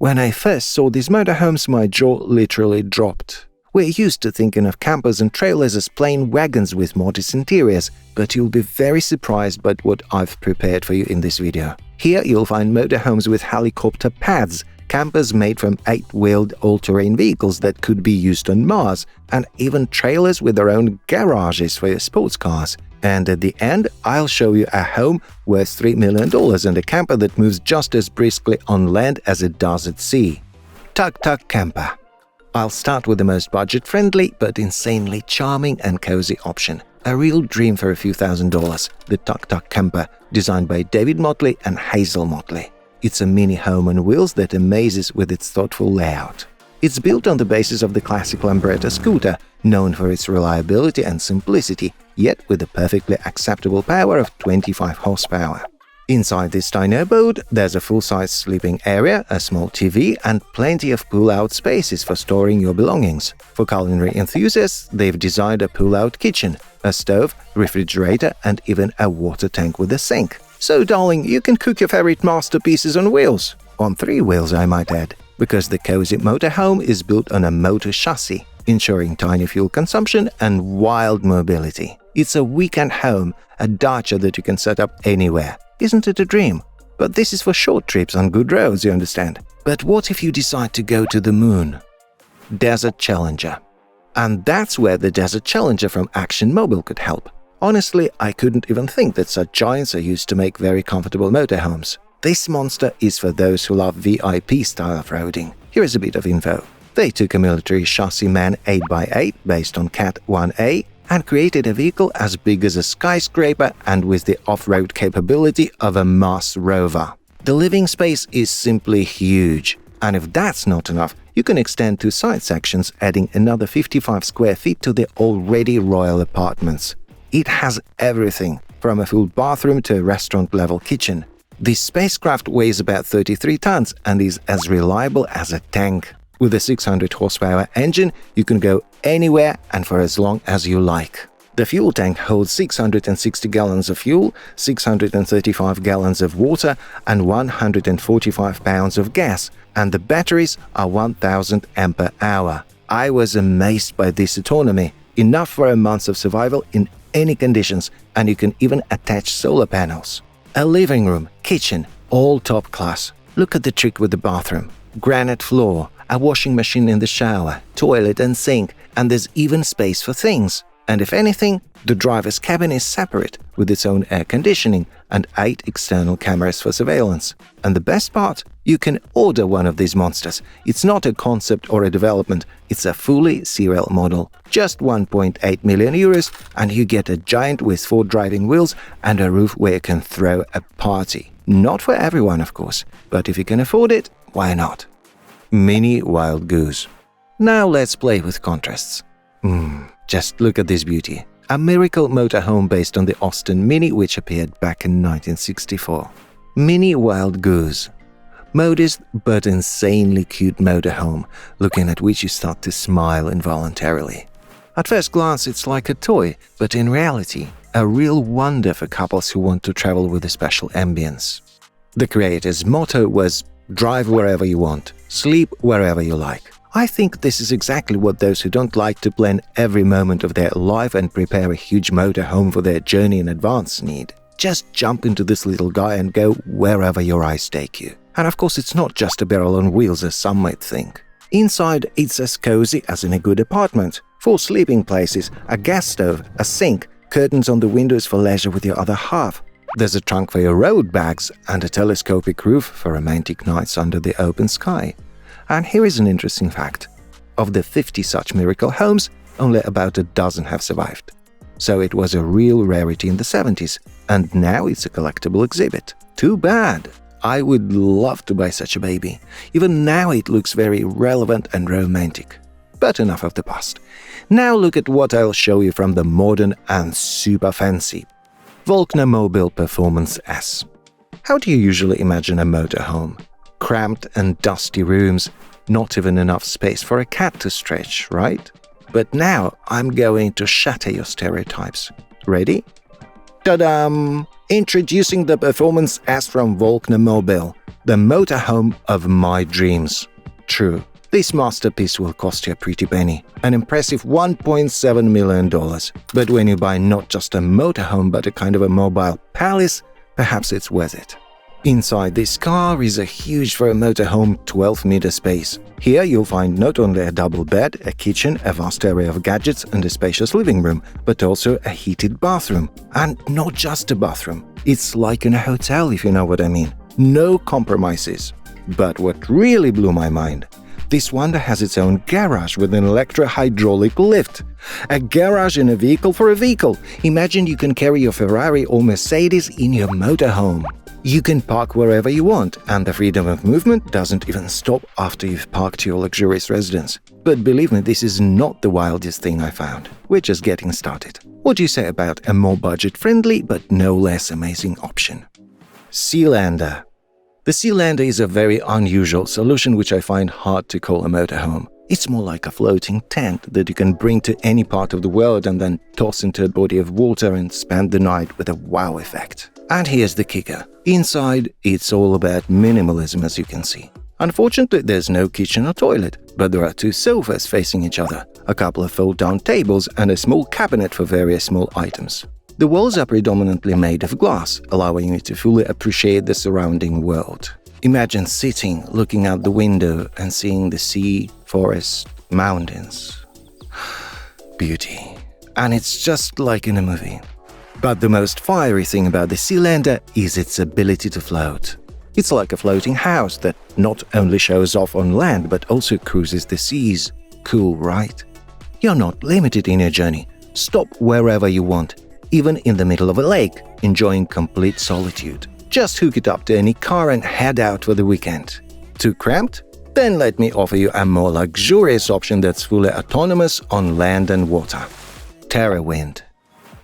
When I first saw these motorhomes, my jaw literally dropped. We're used to thinking of campers and trailers as plain wagons with modest interiors, but you'll be very surprised by what I've prepared for you in this video. Here you'll find motorhomes with helicopter pads, campers made from 8-wheeled all-terrain vehicles that could be used on Mars, and even trailers with their own garages for your sports cars. And at the end, I'll show you a home worth $3 million and a camper that moves just as briskly on land as it does at sea. Tuk Tuk Camper. I'll start with the most budget-friendly but insanely charming and cozy option. A real dream for a few $1,000s, the Tuk Tuk Camper, designed by David Motley and Hazel Motley. It's a mini home on wheels that amazes with its thoughtful layout. It's built on the basis of the classic Lambretta scooter, known for its reliability and simplicity, yet with a perfectly acceptable power of 25 horsepower. Inside this tiny abode, there's a full-size sleeping area, a small TV, and plenty of pull-out spaces for storing your belongings. For culinary enthusiasts, they've designed a pull-out kitchen, a stove, refrigerator, and even a water tank with a sink. So, darling, you can cook your favorite masterpieces on wheels. On 3 wheels, I might add, because the cozy motorhome is built on a motor chassis, ensuring tiny fuel consumption and wild mobility. It's a weekend home, a dacha that you can set up anywhere. Isn't it a dream? But this is for short trips on good roads, you understand. But what if you decide to go to the moon? Desert Challenger. And that's where the Desert Challenger from Action Mobil could help. Honestly, I couldn't even think that such giants are used to make very comfortable motorhomes. This monster is for those who love VIP style off-roading. Here is a bit of info. They took a military chassis MAN 8x8 based on Cat 1A and created a vehicle as big as a skyscraper and with the off-road capability of a Mars rover. The living space is simply huge, and if that's not enough, you can extend 2 side sections, adding another 55 square feet to the already royal apartments. It has everything, from a full bathroom to a restaurant-level kitchen. This spacecraft weighs about 33 tons and is as reliable as a tank. With a 600 horsepower engine, you can go anywhere and for as long as you like. The fuel tank holds 660 gallons of fuel, 635 gallons of water, and 145 pounds of gas, and the batteries are 1000 ampere-hour. I was amazed by this autonomy, enough for a month of survival in any conditions, and you can even attach solar panels. A living room, kitchen, all top class. Look at the trick with the bathroom. Granite floor, a washing machine in the shower, toilet and sink, and there's even space for things. And if anything, the driver's cabin is separate, with its own air conditioning and 8 external cameras for surveillance. And the best part? You can order one of these monsters. It's not a concept or a development, it's a fully serial model. Just 1.8 million euros, and you get a giant with 4 driving wheels and a roof where you can throw a party. Not for everyone, of course, but if you can afford it, why not? Mini Wildgoose. Now let's play with contrasts. Just look at this beauty. A miracle motorhome based on the Austin Mini, which appeared back in 1964. Mini Wildgoose. Modest but insanely cute motorhome, looking at which you start to smile involuntarily. At first glance, it's like a toy, but in reality, a real wonder for couples who want to travel with a special ambience. The creator's motto was, "Drive wherever you want, sleep wherever you like." I think this is exactly what those who don't like to plan every moment of their life and prepare a huge motorhome for their journey in advance need. Just jump into this little guy and go wherever your eyes take you. And of course, it's not just a barrel on wheels as some might think. Inside, it's as cozy as in a good apartment. 4 sleeping places, a gas stove, a sink, curtains on the windows for leisure with your other half. There's a trunk for your road bags and a telescopic roof for romantic nights under the open sky. And here is an interesting fact. Of the 50 such miracle homes, only about a dozen have survived. So it was a real rarity in the 70s, and now it's a collectible exhibit. Too bad! I would love to buy such a baby. Even now it looks very relevant and romantic. But enough of the past. Now look at what I'll show you from the modern and super fancy Volkner Mobil Performance S. How do you usually imagine a motorhome? Cramped and dusty rooms, not even enough space for a cat to stretch, right? But now I'm going to shatter your stereotypes. Ready? Ta-da! Introducing the performance S from Volkner Mobil, the motorhome of my dreams. True, this masterpiece will cost you a pretty penny, an impressive $1.7 million. But when you buy not just a motorhome but a kind of a mobile palace, perhaps it's worth it. Inside this car is a huge for a motorhome 12-meter space. Here you'll find not only a double bed, a kitchen, a vast area of gadgets and a spacious living room, but also a heated bathroom. And not just a bathroom. It's like in a hotel, if you know what I mean. No compromises. But what really blew my mind, this wonder has its own garage with an electro-hydraulic lift. A garage in a vehicle for a vehicle. Imagine you can carry your Ferrari or Mercedes in your motorhome. You can park wherever you want, and the freedom of movement doesn't even stop after you've parked your luxurious residence. But believe me, this is not the wildest thing I found. We're just getting started. What do you say about a more budget-friendly but no less amazing option? Sealander. The Sealander is a very unusual solution which I find hard to call a motorhome. It's more like a floating tent that you can bring to any part of the world and then toss into a body of water and spend the night with a wow effect. And here's the kicker. Inside, it's all about minimalism, as you can see. Unfortunately, there's no kitchen or toilet, but there are 2 sofas facing each other, a couple of fold-down tables and a small cabinet for various small items. The walls are predominantly made of glass, allowing you to fully appreciate the surrounding world. Imagine sitting, looking out the window and seeing the sea, forest, mountains. Beauty. And it's just like in a movie. But the most fiery thing about the Sealander is its ability to float. It's like a floating house that not only shows off on land but also cruises the seas. Cool, right? You're not limited in your journey. Stop wherever you want, even in the middle of a lake, enjoying complete solitude. Just hook it up to any car and head out for the weekend. Too cramped? Then let me offer you a more luxurious option that's fully autonomous on land and water. Terra Wind.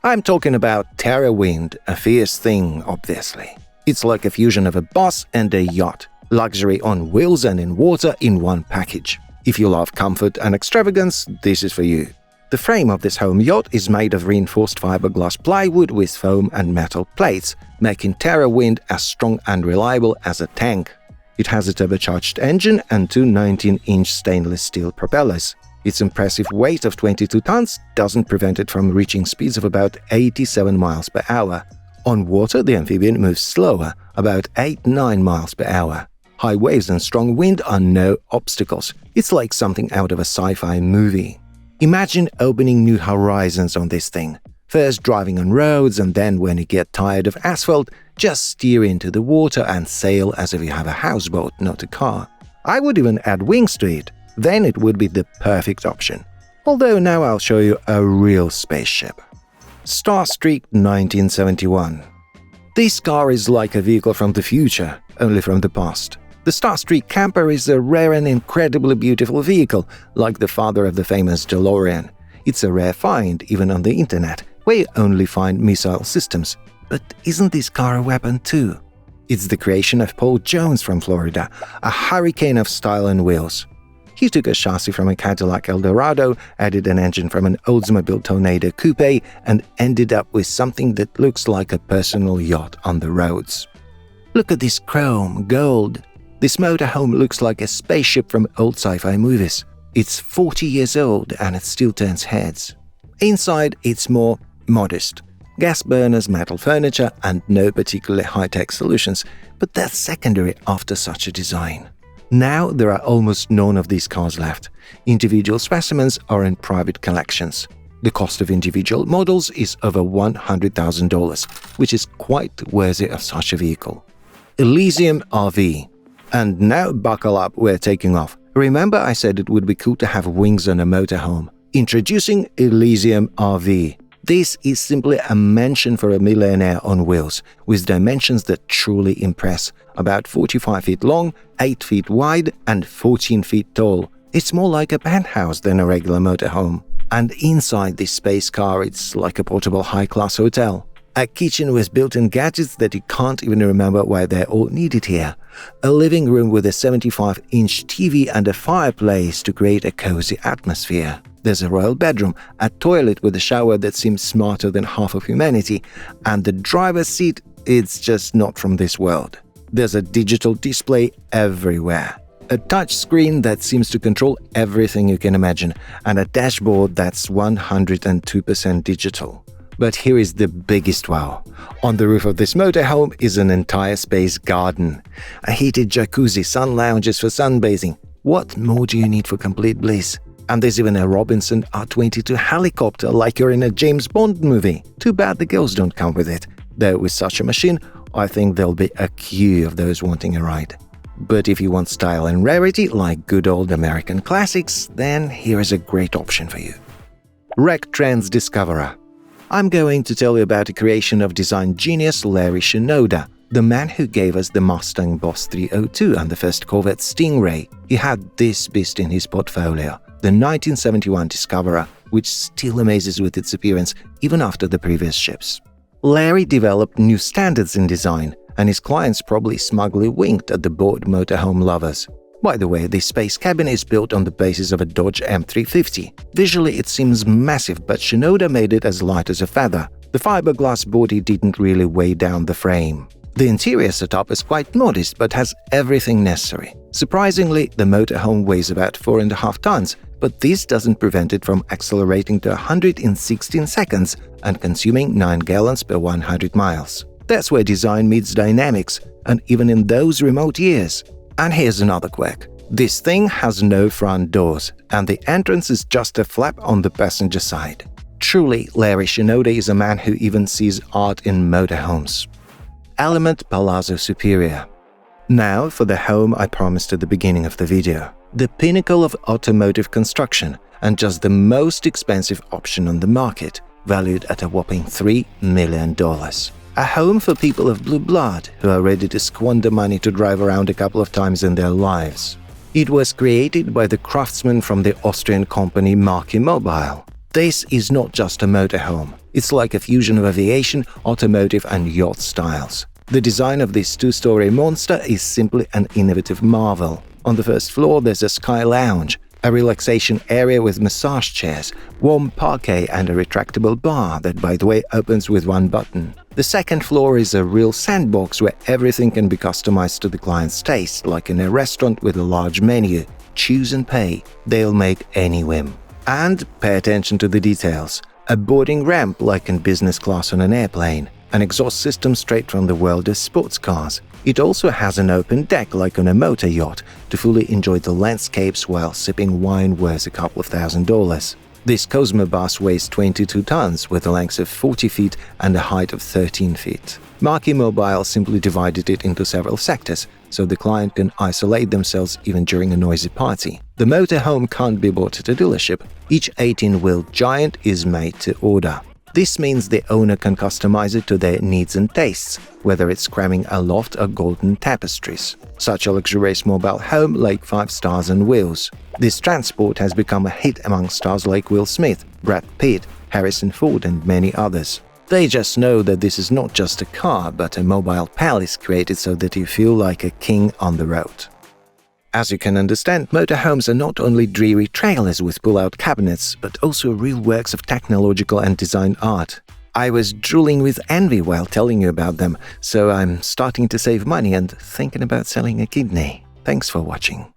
I'm talking about Terra Wind, a fierce thing, obviously. It's like a fusion of a bus and a yacht. Luxury on wheels and in water in one package. If you love comfort and extravagance, this is for you. The frame of this home yacht is made of reinforced fiberglass plywood with foam and metal plates, making Terra Wind as strong and reliable as a tank. It has a turbocharged engine and 2 19-inch stainless steel propellers. Its impressive weight of 22 tons doesn't prevent it from reaching speeds of about 87 miles per hour. On water, the amphibian moves slower, about 8-9 miles per hour. High waves and strong wind are no obstacles. It's like something out of a sci-fi movie. Imagine opening new horizons on this thing. First driving on roads, and then when you get tired of asphalt, just steer into the water and sail as if you have a houseboat, not a car. I would even add wings to it. Then it would be the perfect option. Although now I'll show you a real spaceship. Starstreak 1971. This car is like a vehicle from the future, only from the past. The Starstreak Camper is a rare and incredibly beautiful vehicle, like the father of the famous DeLorean. It's a rare find, even on the internet, where you only find missile systems. But isn't this car a weapon too? It's the creation of Paul Jones from Florida, a hurricane of style and wheels. He took a chassis from a Cadillac Eldorado, added an engine from an Oldsmobile Tornado Coupe, and ended up with something that looks like a personal yacht on the roads. Look at this chrome, gold. This motorhome looks like a spaceship from old sci-fi movies. It's 40 years old and it still turns heads. Inside, it's more modest. Gas burners, metal furniture, and no particularly high-tech solutions, but that's secondary after such a design. Now there are almost none of these cars left. Individual specimens are in private collections. The cost of individual models is over $100,000, which is quite worthy of such a vehicle. Elysium RV. And now buckle up, we're taking off. Remember I said it would be cool to have wings on a motorhome. Introducing Elysium RV. This is simply a mansion for a millionaire on wheels, with dimensions that truly impress. About 45 feet long, 8 feet wide, and 14 feet tall. It's more like a penthouse than a regular motorhome. And inside this space car, it's like a portable high-class hotel. A kitchen with built-in gadgets that you can't even remember why they're all needed here. A living room with a 75-inch TV and a fireplace to create a cozy atmosphere. There's a royal bedroom, a toilet with a shower that seems smarter than half of humanity, and the driver's seat, it's just not from this world. There's a digital display everywhere, a touch screen that seems to control everything you can imagine, and a dashboard that's 102% digital. But here is the biggest wow. On the roof of this motorhome is an entire space garden. A heated jacuzzi, sun lounges for sunbathing. What more do you need for complete bliss? And there's even a Robinson R-22 helicopter like you're in a James Bond movie. Too bad the girls don't come with it. Though with such a machine, I think there'll be a queue of those wanting a ride. But if you want style and rarity like good old American classics, then here is a great option for you. Rectrans Discoverer. I'm going to tell you about the creation of design genius Larry Shinoda, the man who gave us the Mustang Boss 302 and the first Corvette Stingray. He had this beast in his portfolio, the 1971 Discoverer, which still amazes with its appearance even after the previous ships. Larry developed new standards in design, and his clients probably smugly winked at the bored motorhome lovers. By the way, this space cabin is built on the basis of a Dodge M350. Visually, it seems massive, but Shinoda made it as light as a feather. The fiberglass body didn't really weigh down the frame. The interior setup is quite modest, but has everything necessary. Surprisingly, the motorhome weighs about 4.5 tons, but this doesn't prevent it from accelerating to 100 in 16 seconds and consuming 9 gallons per 100 miles. That's where design meets dynamics, and even in those remote years. And here's another quirk. This thing has no front doors, and the entrance is just a flap on the passenger side. Truly, Larry Shinoda is a man who even sees art in motorhomes. Element Palazzo Superior. Now for the home I promised at the beginning of the video. The pinnacle of automotive construction, and just the most expensive option on the market, valued at a whopping $3 million. A home for people of blue blood who are ready to squander money to drive around a couple of times in their lives. It was created by the craftsmen from the Austrian company Mobil. This is not just a motorhome. It's like a fusion of aviation, automotive and yacht styles. The design of this two-story monster is simply an innovative marvel. On the first floor there's a sky lounge, a relaxation area with massage chairs, warm parquet and a retractable bar that, by the way, opens with one button. The second floor is a real sandbox where everything can be customized to the client's taste, like in a restaurant with a large menu. Choose and pay. They'll make any whim. And pay attention to the details. A boarding ramp like in business class on an airplane. An exhaust system straight from the world of sports cars. It also has an open deck like on a motor yacht to fully enjoy the landscapes while sipping wine worth a couple of $1,000s. This Cosmo bus weighs 22 tons with a length of 40 feet and a height of 13 feet. Mobil simply divided it into several sectors, so the client can isolate themselves even during a noisy party. The motorhome can't be bought at a dealership. Each 18-wheeled giant is made to order. This means the owner can customize it to their needs and tastes, whether it's cramming a loft or golden tapestries. Such a luxurious mobile home like 5 stars on wheels. This transport has become a hit among stars like Will Smith, Brad Pitt, Harrison Ford and many others. They just know that this is not just a car, but a mobile palace created so that you feel like a king on the road. As you can understand, motorhomes are not only dreary trailers with pull-out cabinets, but also real works of technological and design art. I was drooling with envy while telling you about them, so I'm starting to save money and thinking about selling a kidney. Thanks for watching.